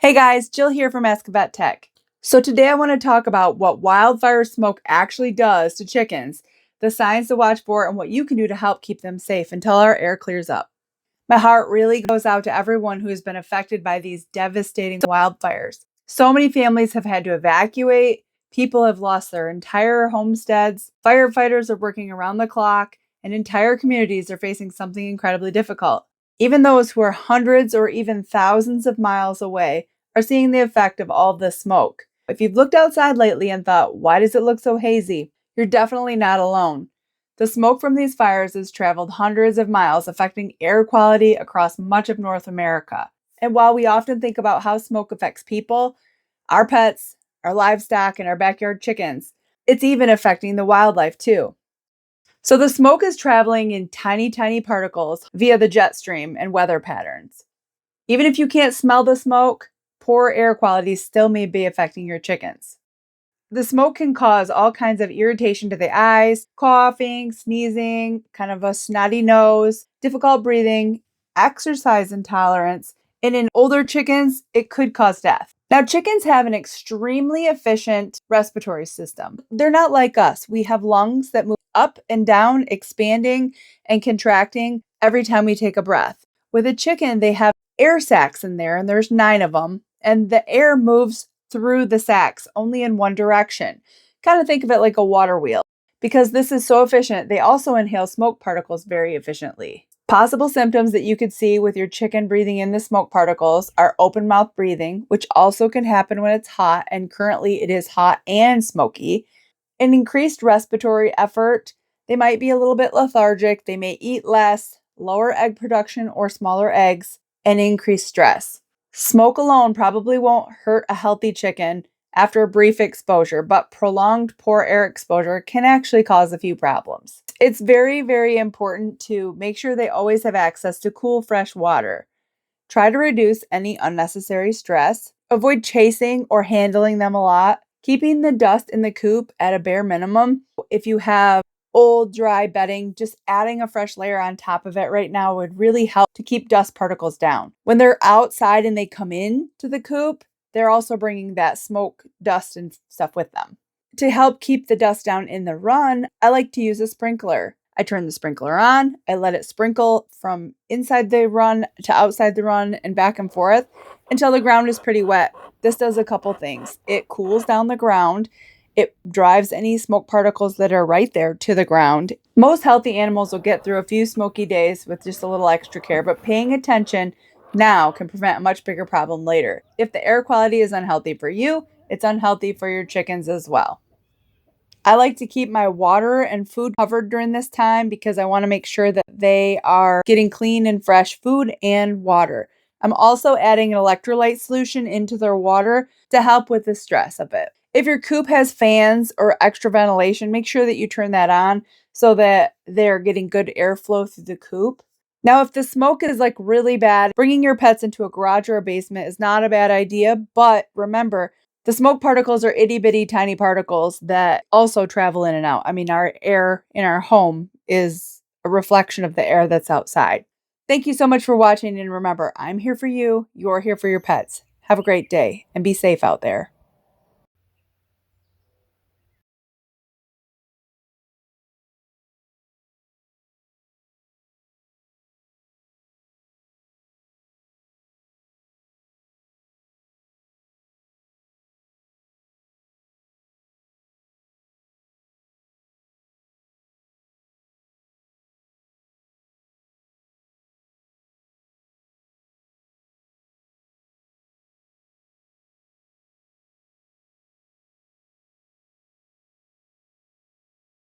Hey guys, Jill here from Ask a Vet Tech. So today I want to talk about what wildfire smoke actually does to chickens, the signs to watch for, and what you can do to help keep them safe until our air clears up. My heart really goes out to everyone who has been affected by these devastating wildfires. So many families have had to evacuate, people have lost their entire homesteads, firefighters are working around the clock, and entire communities are facing something incredibly difficult. Even those who are hundreds or even thousands of miles away are seeing the effect of all this smoke. If you've looked outside lately and thought, why does it look so hazy? You're definitely not alone. The smoke from these fires has traveled hundreds of miles, affecting air quality across much of North America. And while we often think about how smoke affects people, our pets, our livestock, and our backyard chickens, it's even affecting the wildlife too. So the smoke is traveling in tiny, tiny particles via the jet stream and weather patterns. Even if you can't smell the smoke, poor air quality still may be affecting your chickens. The smoke can cause all kinds of irritation to the eyes, coughing, sneezing, kind of a snotty nose, difficult breathing, exercise intolerance, and in older chickens, it could cause death. Now, chickens have an extremely efficient respiratory system. They're not like us. We have lungs that move up and down, expanding and contracting every time we take a breath. With a chicken, they have air sacs in there, and there's 9 of them, and the air moves through the sacs only in one direction. Kind of think of it like a water wheel. Because this is so efficient, they also inhale smoke particles very efficiently. Possible symptoms that you could see with your chicken breathing in the smoke particles are open mouth breathing, which also can happen when it's hot, and currently it is hot and smoky. An increased respiratory effort. They might be a little bit lethargic, they may eat less, lower egg production or smaller eggs, and increased stress. Smoke alone probably won't hurt a healthy chicken after a brief exposure, but prolonged poor air exposure can actually cause a few problems. It's very, very important to make sure they always have access to cool, fresh water. Try to reduce any unnecessary stress. Avoid chasing or handling them a lot. Keeping the dust in the coop at a bare minimum. If you have old, dry bedding, just adding a fresh layer on top of it right now would really help to keep dust particles down. When they're outside and they come in to the coop, they're also bringing that smoke, dust, and stuff with them. To help keep the dust down in the run, I like to use a sprinkler. I turn the sprinkler on, I let it sprinkle from inside the run to outside the run and back and forth until the ground is pretty wet. This does a couple things. It cools down the ground. It drives any smoke particles that are right there to the ground. Most healthy animals will get through a few smoky days with just a little extra care, but paying attention now can prevent a much bigger problem later. If the air quality is unhealthy for you, it's unhealthy for your chickens as well. I like to keep my water and food covered during this time because I want to make sure that they are getting clean and fresh food and water. I'm also adding an electrolyte solution into their water to help with the stress of it. If your coop has fans or extra ventilation, make sure that you turn that on so that they're getting good airflow through the coop. Now, if the smoke is like really bad, bringing your pets into a garage or a basement is not a bad idea, but remember, the smoke particles are itty bitty tiny particles that also travel in and out. I mean, our air in our home is a reflection of the air that's outside. Thank you so much for watching. And remember, I'm here for you. You're here for your pets. Have a great day and be safe out there.